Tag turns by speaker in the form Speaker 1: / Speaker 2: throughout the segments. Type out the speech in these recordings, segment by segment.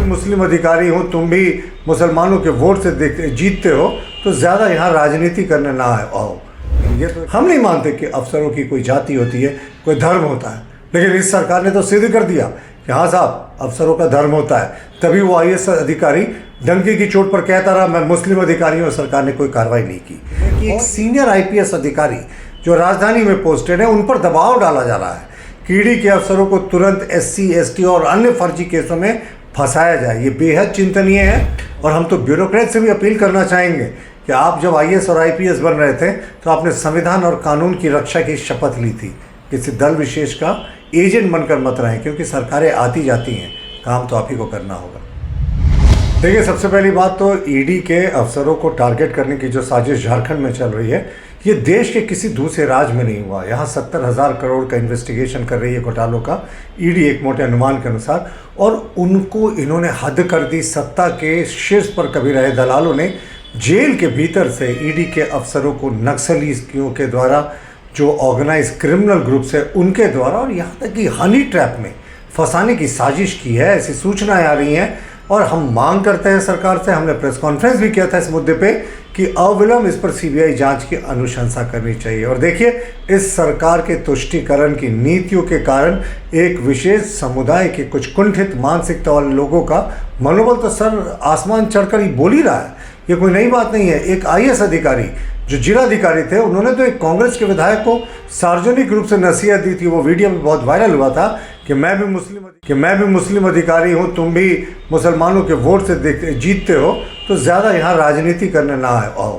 Speaker 1: भी मुस्लिम अधिकारी हूँ, तुम भी मुसलमानों के वोट से जीतते हो, तो ज़्यादा यहाँ राजनीति करने ना आओ। ये तो हम नहीं मानते कि अफसरों की कोई जाति होती है, कोई धर्म होता है, लेकिन इस सरकार ने तो सिद्ध कर दिया कि हाँ साहब, अफसरों का धर्म होता है। तभी वो IAS अधिकारी डंके की चोट पर कहता रहा मैं मुस्लिम अधिकारी हूँ, सरकार ने कोई कार्रवाई नहीं की। एक सीनियर IPS अधिकारी जो राजधानी में पोस्टेड है, उन पर दबाव डाला जा रहा है कि ईडी के अफसरों को तुरंत SC ST और अन्य फर्जी केसों में फंसाया जाए। ये बेहद चिंतनीय है और हम तो ब्यूरोक्रेट से भी अपील करना चाहेंगे कि आप जब IAS और IPS बन रहे थे तो आपने संविधान और कानून की रक्षा की शपथ ली थी। किसी दल विशेष का एजेंट बनकर मत रहें, क्योंकि सरकारें आती जाती हैं, काम तो आप ही को करना होगा। देखिए, सबसे पहली बात तो ईडी के अफसरों को टारगेट करने की जो साजिश झारखंड में चल रही है, ये देश के किसी दूसरे राज्य में नहीं हुआ। यहाँ 70,000 करोड़ का इन्वेस्टिगेशन कर रही है घोटालों का ईडी, एक मोटे अनुमान के अनुसार, और उनको इन्होंने हद कर दी। सत्ता के शीर्ष पर कभी रहे दलालों ने जेल के भीतर से ईडी के अफसरों को नक्सलियों के द्वारा, जो ऑर्गेनाइज क्रिमिनल ग्रुप्स है उनके द्वारा, और यहाँ तक कि हनी ट्रैप में फंसाने की साजिश की है, ऐसी सूचनाएं आ रही हैं। और हम मांग करते हैं सरकार से, हमने प्रेस कॉन्फ्रेंस भी किया था इस मुद्दे पे, कि अविलंब इस पर CBI जांच की अनुशंसा करनी चाहिए। और देखिए, इस सरकार के तुष्टीकरण की नीतियों के कारण एक विशेष समुदाय के कुछ कुंठित मानसिकता वाले लोगों का मनोबल तो सर आसमान चढ़कर ही बोल ही रहा है। ये कोई नई बात नहीं है। एक IAS अधिकारी जो जिलाधिकारी थे, उन्होंने तो एक कांग्रेस के विधायक को सार्वजनिक रूप से नसीहत दी थी। वो वीडियो भी बहुत वायरल हुआ था कि मैं भी मुस्लिम अधिकारी हूँ, तुम भी मुसलमानों के वोट से जीतते हो, तो ज़्यादा यहाँ राजनीति करने ना आओ।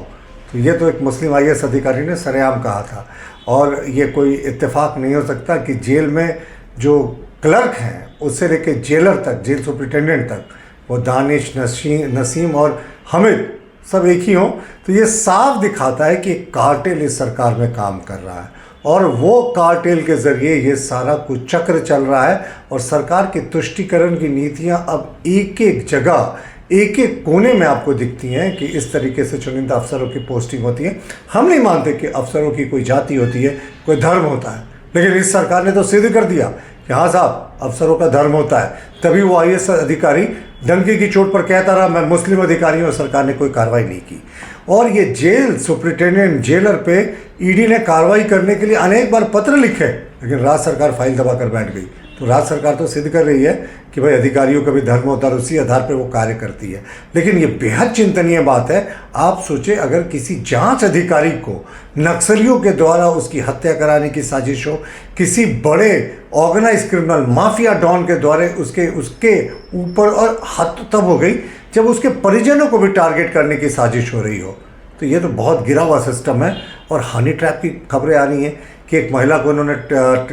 Speaker 1: तो ये तो एक मुस्लिम IAS अधिकारी ने सरेआम कहा था। और ये कोई इत्तेफाक नहीं हो सकता कि जेल में जो क्लर्क हैं, उससे लेकर जेलर तक, जेल सुप्रिटेंडेंट तक, वो दानिश, नसीम और हामिद सब एक ही हों। तो ये साफ दिखाता है कि कार्टेल इस सरकार में काम कर रहा है, और वो कार्टेल के ज़रिए ये सारा कुछ चक्र चल रहा है। और सरकार के तुष्टीकरण की नीतियां अब एक एक जगह, एक एक कोने में आपको दिखती हैं कि इस तरीके से चुनिंदा अफसरों की पोस्टिंग होती है। हम नहीं मानते कि अफसरों की कोई जाति होती है, कोई धर्म होता है, लेकिन इस सरकार ने तो सिद्ध कर दिया कि हाँ साहब, अफसरों का धर्म होता है। तभी वो IAS अधिकारी डंके की चोट पर कहता रहा मैं मुस्लिम अधिकारी हूँ, सरकार ने कोई कार्रवाई नहीं की। और ये जेल सुप्रिटेंडेंट, जेलर पे ईडी ने कार्रवाई करने के लिए अनेक बार पत्र लिखे, लेकिन राज्य सरकार फाइल दबा कर बैठ गई। तो राज्य सरकार तो सिद्ध कर रही है कि भाई अधिकारियों का भी धर्म होता है, उसी आधार पर वो कार्य करती है। लेकिन ये बेहद चिंतनीय बात है। आप सोचें, अगर किसी जांच अधिकारी को नक्सलियों के द्वारा उसकी हत्या कराने की साजिश हो, किसी बड़े ऑर्गेनाइज क्रिमिनल माफिया डॉन के द्वारा उसके ऊपर, और हद तब हो गई जब उसके परिजनों को भी टारगेट करने की साजिश हो रही हो, तो ये तो बहुत गिरा हुआ सिस्टम है। और हनी ट्रैप की खबरें आ रही हैं कि एक महिला को उन्होंने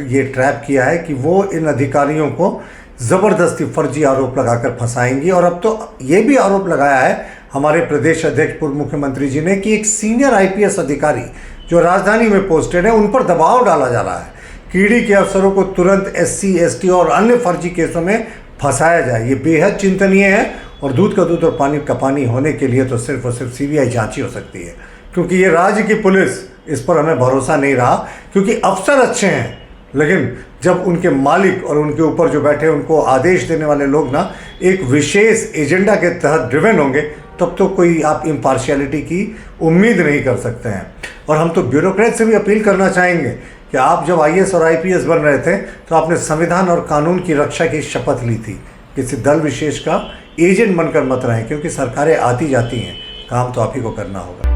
Speaker 1: ये ट्रैप किया है कि वो इन अधिकारियों को ज़बरदस्ती फर्जी आरोप लगाकर फंसाएंगी। और अब तो ये भी आरोप लगाया है हमारे प्रदेश अध्यक्ष, पूर्व मुख्यमंत्री जी ने, कि एक सीनियर IPS अधिकारी जो राजधानी में पोस्टेड है, उन पर दबाव डाला जा रहा है कि ईडी के अफसरों को तुरंत SC ST और अन्य फर्जी केसों में फंसाया जाए। ये बेहद चिंतनीय है। और दूध का दूध और पानी का पानी होने के लिए तो सिर्फ और सिर्फ CBI जांच ही हो सकती है, क्योंकि ये राज्य की पुलिस, इस पर हमें भरोसा नहीं रहा। क्योंकि अफसर अच्छे हैं, लेकिन जब उनके मालिक और उनके ऊपर जो बैठे उनको आदेश देने वाले लोग ना एक विशेष एजेंडा के तहत ड्रिवन होंगे, तब तो कोई आप इम्पार्शियलिटी की उम्मीद नहीं कर सकते हैं। और हम तो ब्यूरोक्रेट से भी अपील करना चाहेंगे कि आप जब IAS और IPS बन रहे थे तो आपने संविधान और कानून की रक्षा की शपथ ली थी। किसी दल विशेष का एजेंट बनकर मत रहें, क्योंकि सरकारें आती जाती हैं, काम तो आप ही को करना होगा।